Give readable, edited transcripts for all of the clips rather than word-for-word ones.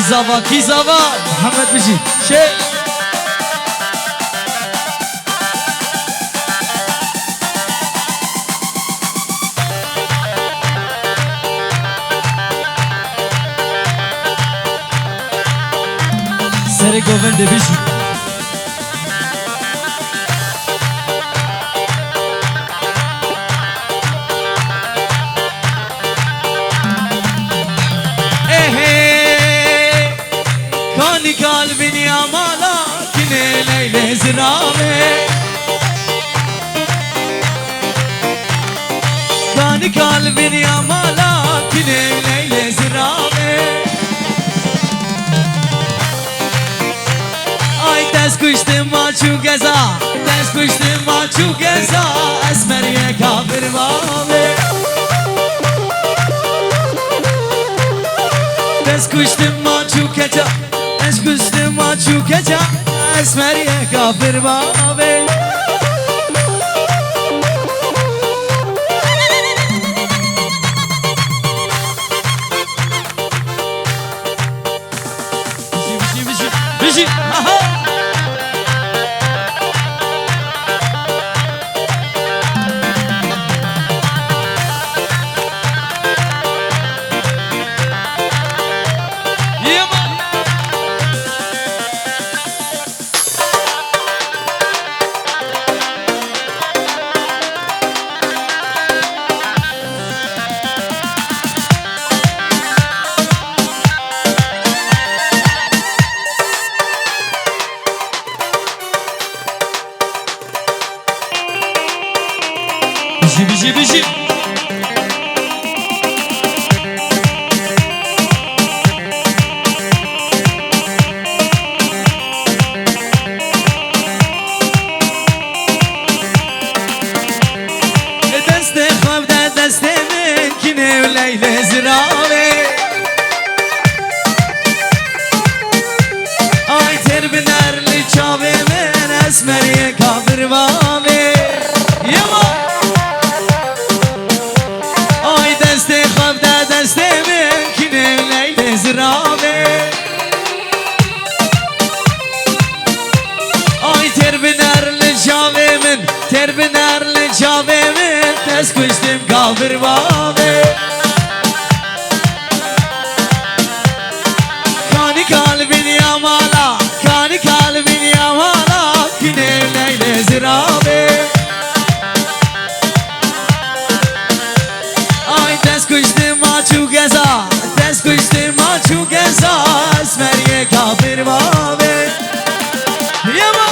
كيزافا محمد بيجي شيء سري جوفن بيجي قلبي يا مالا كني ليلة زرامي كان قلبي يا مالا كني ليلة زرامي اي تسكشت ما شو جزا تسكشت ما شو جزا اسمر يا كافر مامي تسكشت ما شو جزا Eskuste maçu keca esmeriye kafir babe Bici aha Bici دست خواب در دست من کنه و لیل زرامه آی تر بنر لچاوه من اسمری کافر بامه یما دست من کنه لیل زرامه آی تر بنر لجاوه من تر بنر لجاوه من دست کشتم کافر بامه کانی قلبین یا مالا کانی قلبین یا مالا کنه لیل زرامه آی دست کشتم maçu geza, tez kuştu maçu geza, esmeriye kafir babe. Yama.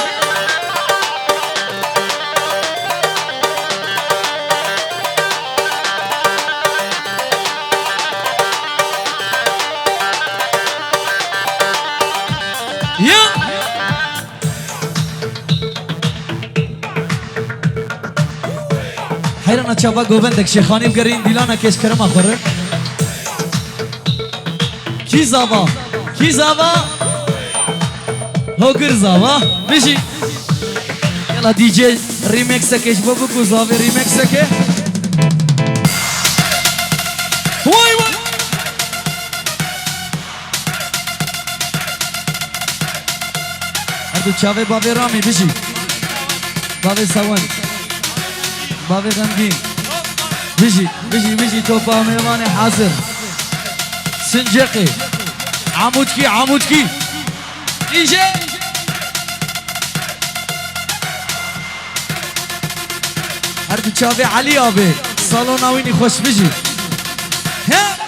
Ya. Hayran açaba govendek şeyhanim gerin dilana keş kerem akırır. Kizava, Kizava, Hogur Zava, Bici. Yalla DJ remix ke, babu ko Zava remix ke. Vay vay. Ardu çave bave Rami Bici. Bave Sawan. Bave Gamgin. Bici topa mehmane hazır. سنجقي عمودكي ايجي هردو چاوي علي ابي صالون اويني خوش بيجي ها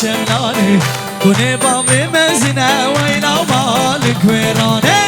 شلاني كوني بابي مزنة وينا مالك ويراني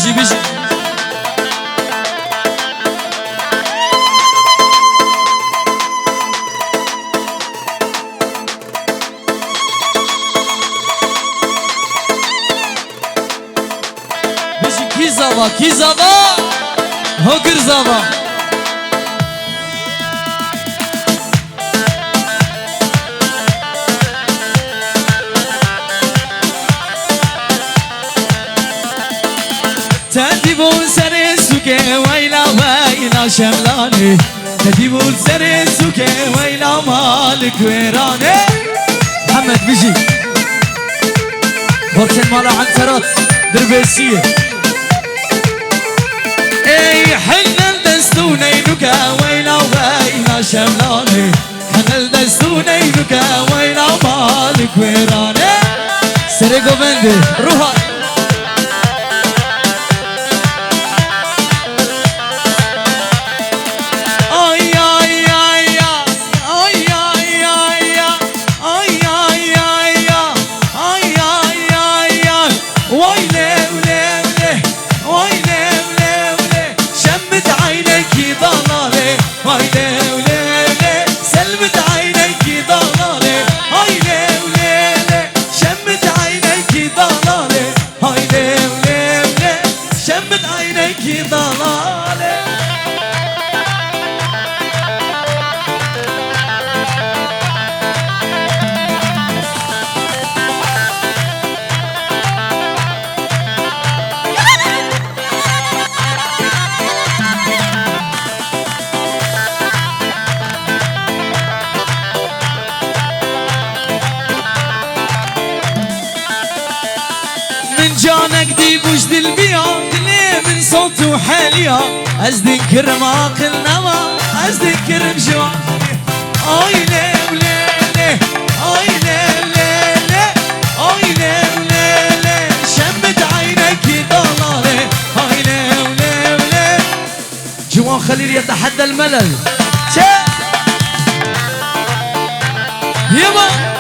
بيجي بيجي بيجي كيزابا كيزابا هوكر زابا تديبون سر سوكه ويلا ويلا شملاني تديبون سر سوكه ويلا مالك ويراني محمد بيجي خورتين مالا عنترات دربيسية اي حنا الدستوني نكا ويلا ويلا شملاني حنا الدستوني نكا ويلا مالك ويراني سرقو بندي روحا جانك دي بوجد البيان دلي من صوت وحاليا أذكر ما قلنا ما أذكر بجوع أي ليه وليه أي ليه ليه أي ليه وليه شمت عينك ضلالي أي ليه وليه جوان خليل يتحدى الملل يما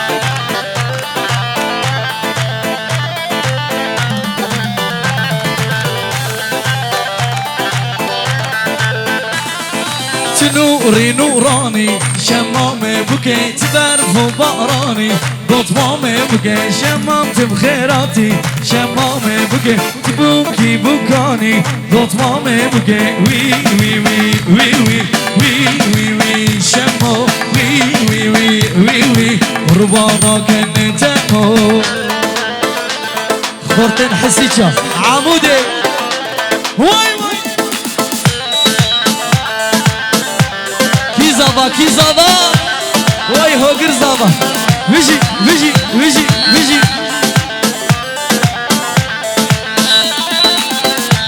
نوري نوراني شمامي بكيت برف وبقراني بطمامي بكي شممت بخيراتي شمامي بكي تبوكي بكاني بطمامي بكي وي وي وي وي وي وي وي وي شمو وي وي وي وي وي ربانا كنتمو خورتين حسيتشا عمودي واي كيزابا واي هوغر زابا بيجي بيجي بيجي بيجي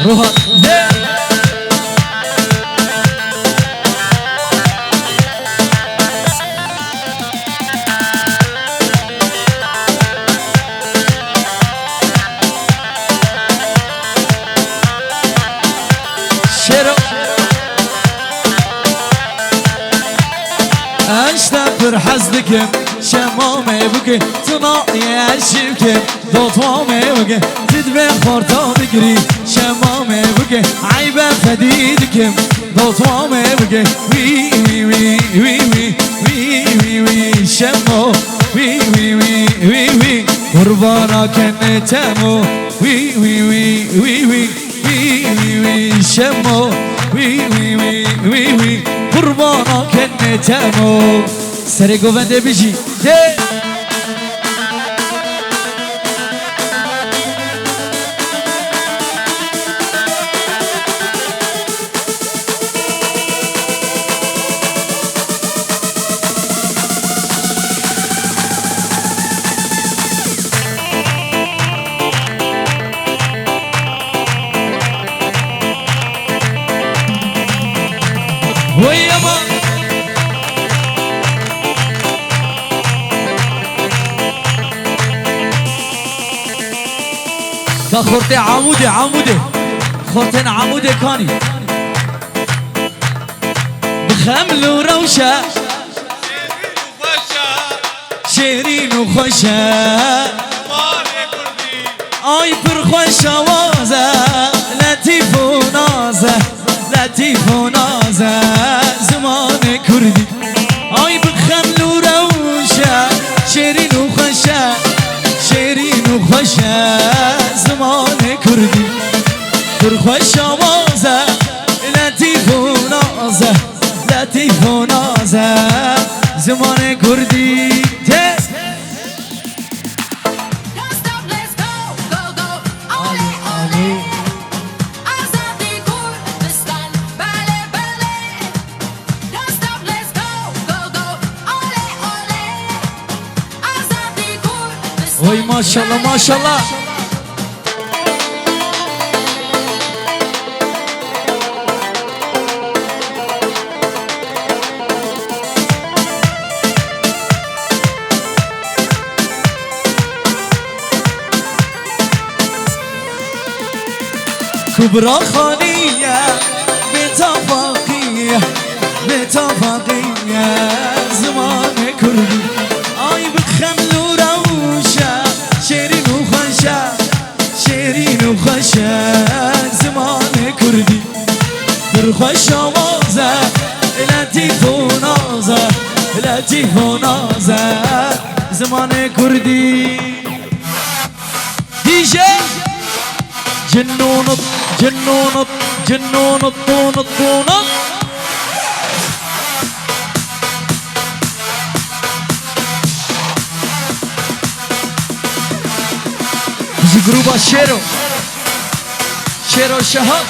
روحا شيرو اشتفر حزدكم شمامي بكي تناقي الشبكم دوطوامي بكي تدبي خورتا بكري شمامي بكي عيبة فديدكم دوطوامي بكي وي وي وي وي وي وي وي وي شمو وي وي وي وي وي قربانا كنتمو وي وي وي وي وي وي وي وي شمو وي وي وي وي وي قربانا كنتمو سرقو بنده بيجي ويما خورتي عمودي عمودي خورتين عمودي كاني بخمل وروشة شيرين وخشة آي برخوشة وازة نازه لطیف و نازه زمان کردی آی بخم روشه شیرین و خوشه شیرین و خوشه زمان کردی پر خوش آوازه لطیف و نازه لطیف و نازه زمان کردی وای ماشاءالله ماشاءالله كبرى خانية بتفاقية بتفاقية زمان كردي آي بخمل وروشة شيرين وخشة شيرين وخشة زمان كردي برخش آوازة لطيف ونازة لطيف ونازة زمان كردي ديجي جنون جنون جنون الطون الطون يجي جروب الشيرو شيرو الشهر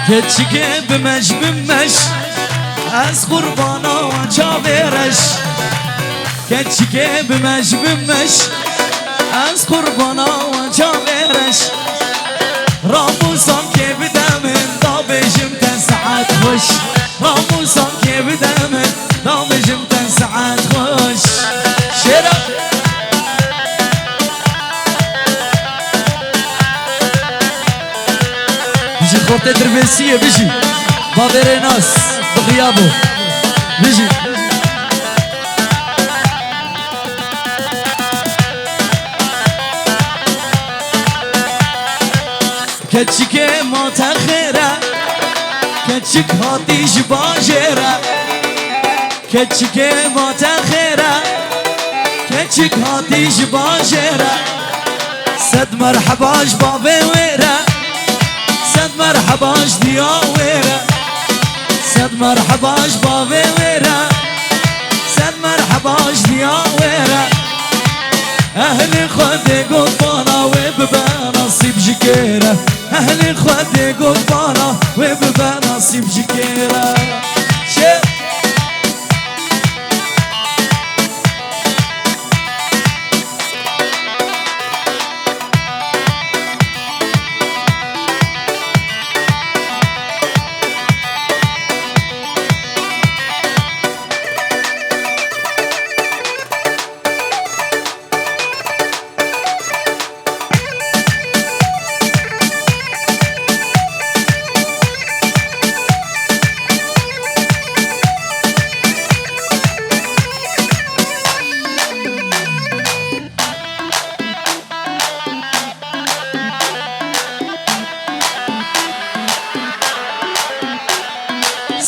كتشكي بمش بمش از قربانا و چاورش كتشكي بمش بمش از قربانا و چاورش راموسان که بدمن دا بجم تن ساعت خوش راموسان که بدمن دا بجم تن ساعت خوش شرا بيجي خورتي ترفيسية بيجي بابيري ناس بغيابه بيجي كتشك ما تخيره كتشك هاتيش باجره كتشك ما تخيره كتشك هاتيش باجره سد مرحباش بابي ويره سد مرحباش ديا ويره سد مرحباش بابي ويره سد مرحباش ديا ويره اهل خدي قطبانا وببا نصيب جكيره اهل خدي قطبانا وببا نصيب جكيره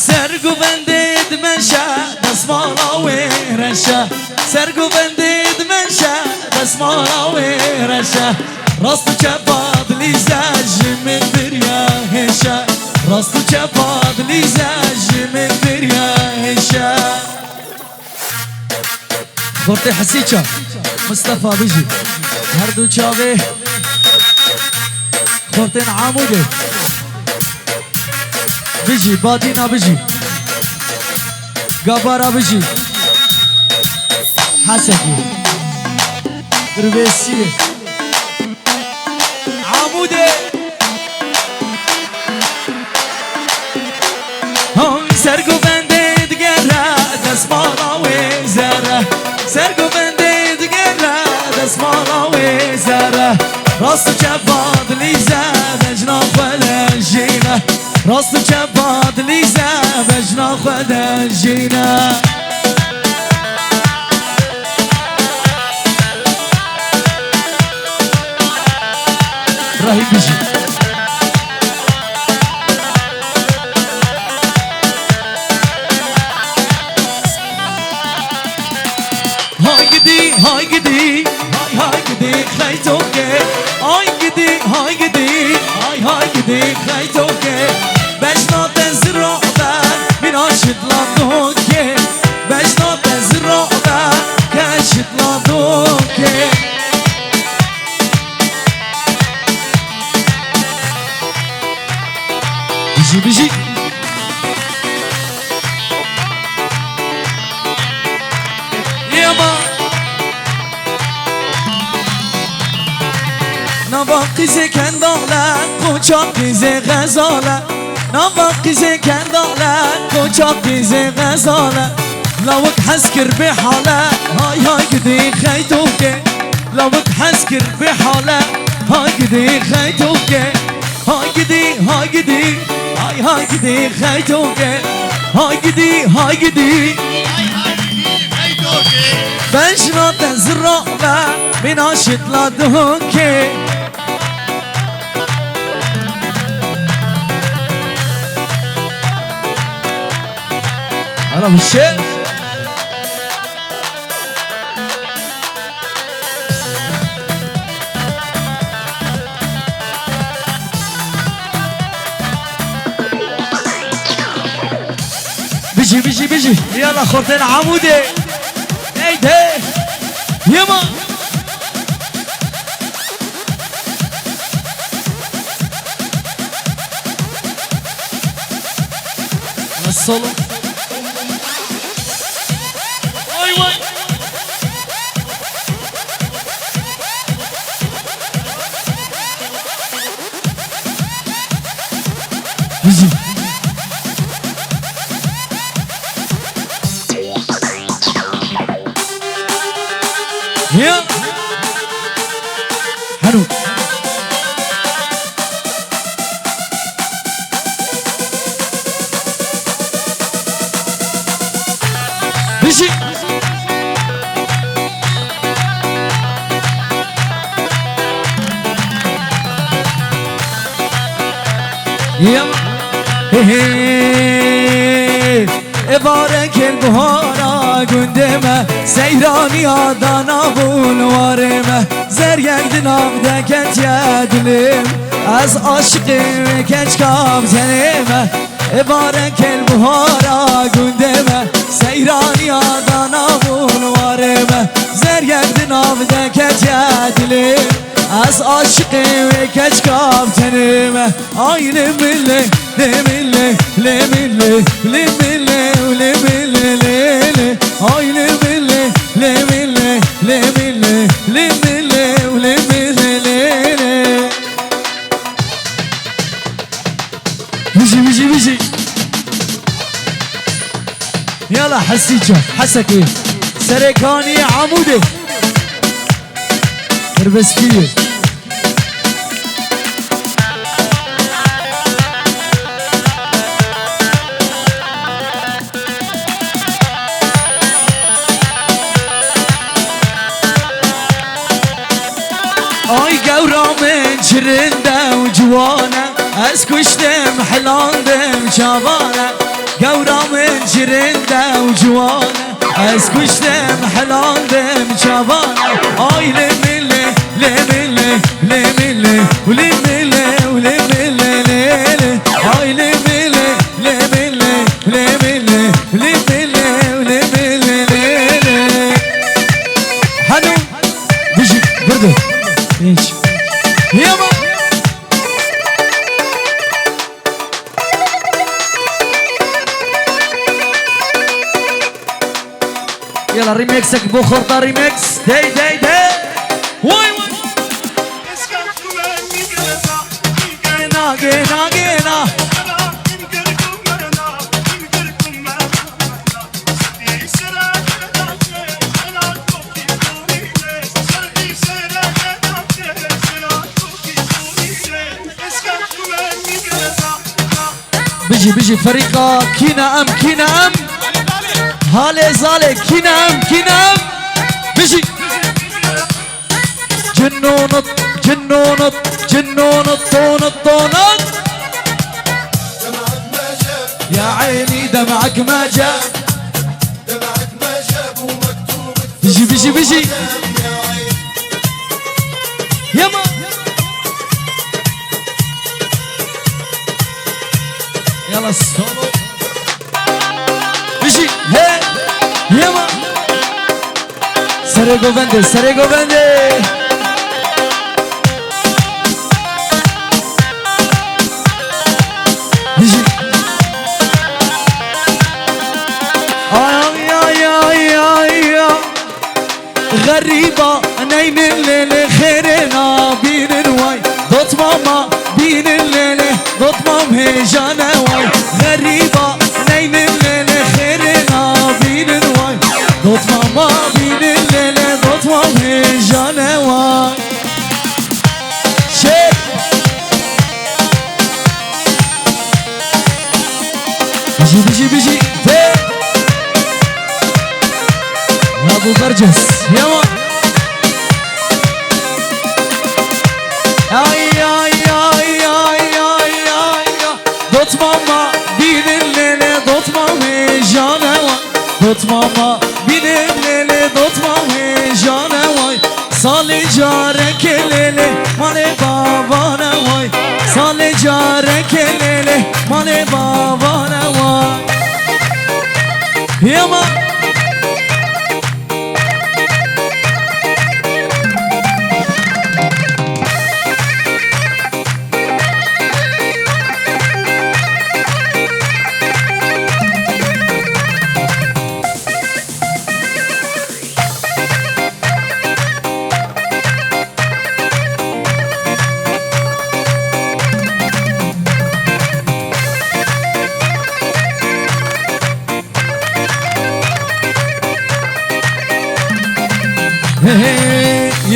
سرقو بندید منشا دسمالا ویرشا سرقو بندید منشا دسمالا ویرشا راستو چپاد لیزاج من دریا هشا راستو چپاد لیزاج من دریا هشا خورتي حسيچا مصطفى بيجي هر دو چاوه خورتين عاموده بيجي بادينا بيجي قبرة بيجي حسكي ربيسي عمودي هم سرقو بندي دقرة دسمارة وزارة سرقو بندي دقرة دسمارة وزارة راس جباد ليزا بجناخ ودجينا راس جباد ليزا بجناخ ودجينا راهي بيجي هاي قدي هاي قدي هاي قدي خيتوكي هاي قدي هاي قدي هاي قدي خيتوكي بجنا تزرع من عشت لادوكي بجنا تزرع كاشت لادوكي بيجي بيجي ياما نباقي زي كان دولة كوشاقي زي غزالة نباقي زي كان دولة كوشاقي زي غزالة لوك حسكر بحالة هاي قدي خيتوكي لوك حسكر بحالة هاي قدي خيتوكي هاي قدي هاي قدي هاي قدي خيتوكي هاي قدي هاي قدي بجنا تزرع من عشت لادوكي أنا بالشيء بيجي بيجي بيجي يلا خورتين عمودي ايدي يما الصولو واي واي بيجي يا حلو بيجي يا بارك البهارا قندمه سيراني آدانا بولوارمه زريك دناغ دكت يدلم از عاشقی کچکام زنمه بارك البهارا قندمه سيراني آدانا بولوارمه زريك دناغ دكت يدلم از عاشقی کچکام زنمه آی لمله لمله لمله لمله لمله لمله آی لمله لمله لمله لمله لمله لمله بيجي بيجي بيجي يلا حسيتشا حسكي سركاني عمودي اربس فيه آی گورا من چرنده و جوانه از کشتم حلاندم جوانه گورا من چرنده و جوانه از کشتم حلاندم جوانه آی لمله لمله لمله ولمله ولمله لمله آی لمله لمله لمله لمله ولمله لمله حلو بيجي برده ايش يابا يلا ريميكسك بخورطة ريميكس داي داي داي واي واي جينا جينا جينا بيجي فريقة كينا ام هالي زالي كينا ام بيجي جنونط طونط يا عيني دمعك ما جاب بيجي يما يلا السولو بيجي هي يما سريغو بندي بيجي يا غريبة نين الليل خيرنا بين الواي دوت ماما بين الليل دوت مام هيجانا واي غريبة نين الليل خيرنا بين الواي دوت ماما بين الليل دوت مام هيجانا واي شيك بيجي ابو برجس يلا دوت ماما بين الليل دوت مامي جانا واي دوت ماما بين الليل دوت مامي جانا واي صالي جارك الليل مالي بابانا واي صالي جارك الليل مالي بابانا واي يما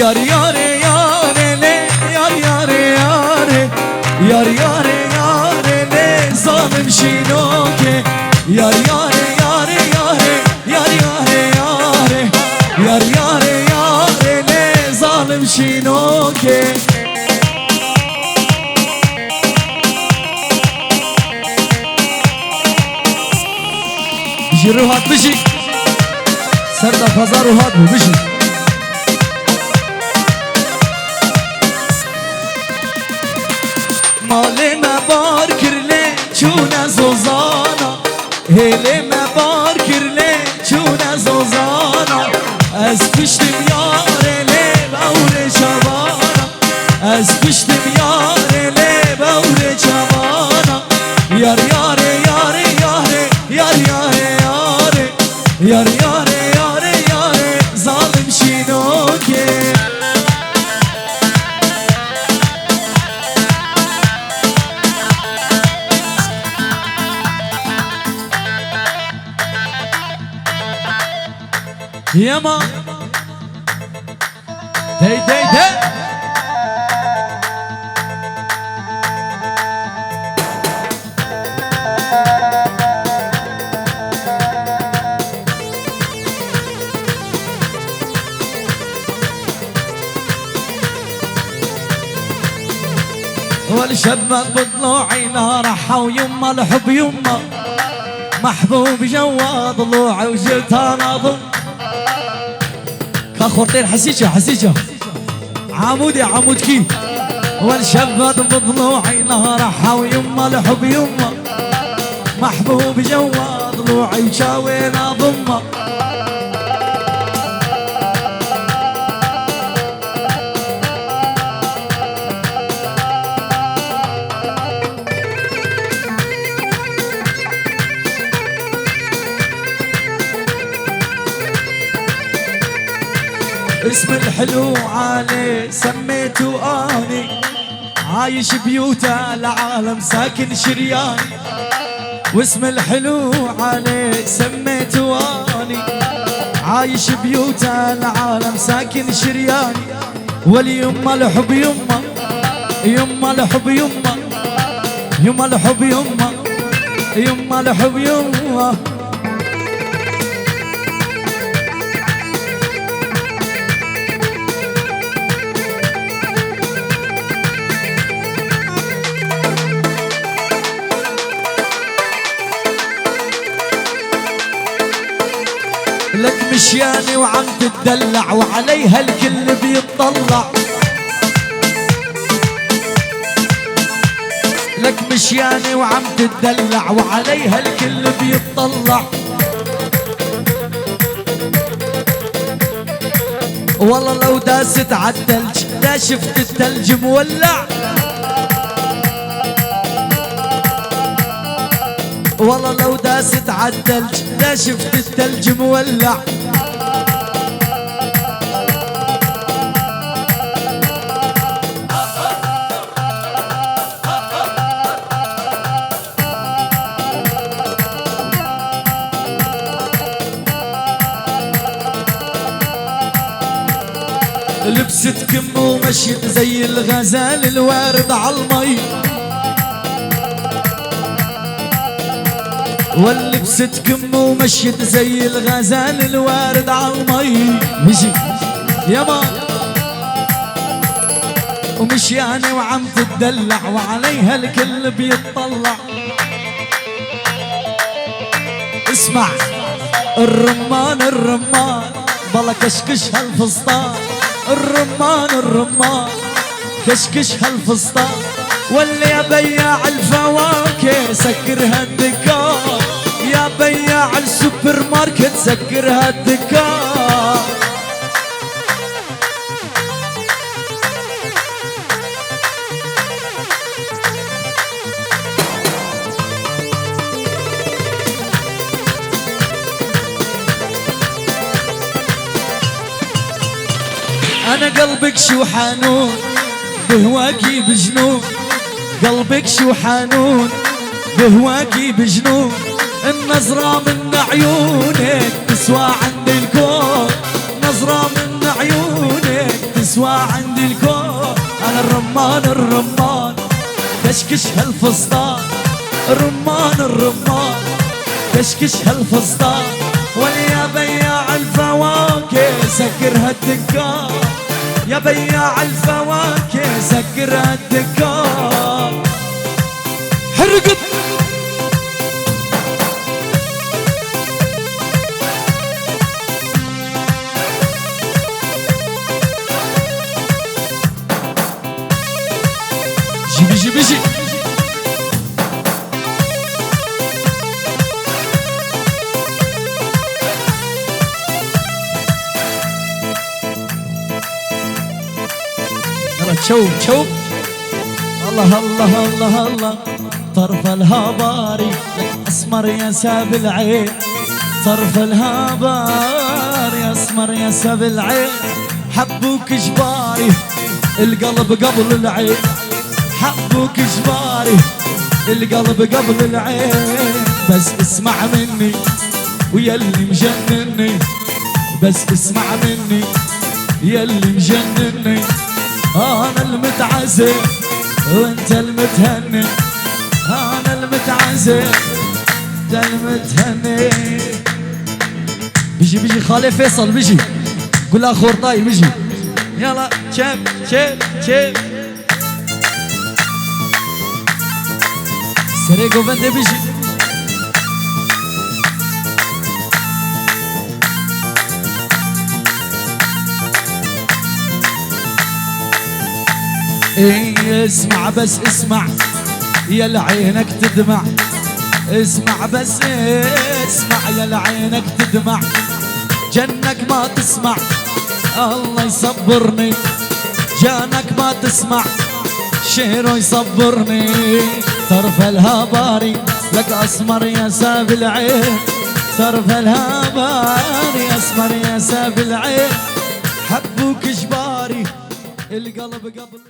yar yare le yar yare le zalim şinoke yar yare le zalim şinoke ruhat bişi serda pazar ruhat bu bişi مالی مبار کرله چون زوزانا هلی مبار کرله چون زوزانا از پشتم یاره لی بوره چوانا از پشتم یاره لی بوره چوانا یار یاره یاره یاره یار یاره یاره یار یاره یاره یاره ظالم شینوکه يما داي داي داي والشباب بضلوعي لا رحوا يما الحب يما محبوب جوا ضلوعي وجلتها ناظم كاخورتين حسيجة عمود كي والشباب بضلوعي نهار حاوي يما الحب يما محبوب جوا ضلوعي وشاوينا ضمه واسم الحلو عليه سميته اني، عايش بيوتا العالم ساكن شريان. واسم الحلو عليه سميته اني، عايش بيوتا العالم ساكن شريان. واليما الحب يما، يما الحب يما، يما الحب يما، يما الحب يما. لك مشياني وعم تتدلع وعليها الكل بيطلع. لك مشياني وعم تتدلع وعليها الكل بيطلع. والله لو داست عالتلج لا شفت التلج مولع. والله لو داست عالتلج لا شفت التلج مولع. لبست كم ومشيت زي الغزال الوارد عالمي. ولبست كم ومشيت زي الغزال الوارد عالمي. مشي يا ما ومشياني وعم تتدلع وعليها الكل بيطلع. اسمع الرمان الرمان بلا كشكش هالفسطان. الرمان الرمان كشكش هالفسطان. واللي يا بياع الفواكه سكرها الدكان. يا بياع السوبر ماركت سكرها الدكان. أنا قلبك شو حنون بهواكي بجنون. قلبك شو حنون بهواكي بجنون. النظرة من عيونك تسوى عندي الكون. نظرة من عيونك تسوى عندي الكون. أنا الرمان الرمان كشكش هالفسطان. الرمان الرمان كشكش هالفسطان. واليا بياع الفواكه سكرها الدكان. يا بياع الفواكه سكرها الدكان. حرقت جيبي جيبي جيبي. شوف شوف الله الله الله الله. طرف الهاباري لك اسمر يا ساب العين. طرف الهابار يا اسمر يا ساب العين. حبوك جباري القلب قبل العين. حبوك جباري القلب قبل العين. بس اسمع مني ويلي مجنني. بس اسمع مني يلي مجنني. أنا المتعذب وأنت المتهني. أنا المتعذب أنت المتهني. بيجي بيجي خالي فيصل بيجي. قول له أخور طاي بيجي. يلا شيب شيب شيب. سريقو بندي بيجي. إيه اسمع بس اسمع يا لعينك تدمع. اسمع بس اسمع يا لعينك تدمع. جنك ما تسمع الله يصبرني. جانك ما تسمع شهره يصبرني. طرف الهاباري لك اسمر يا ساب العين. طرف الهاباري اسمر يا ساب العين. حبوك جباري القلب قبل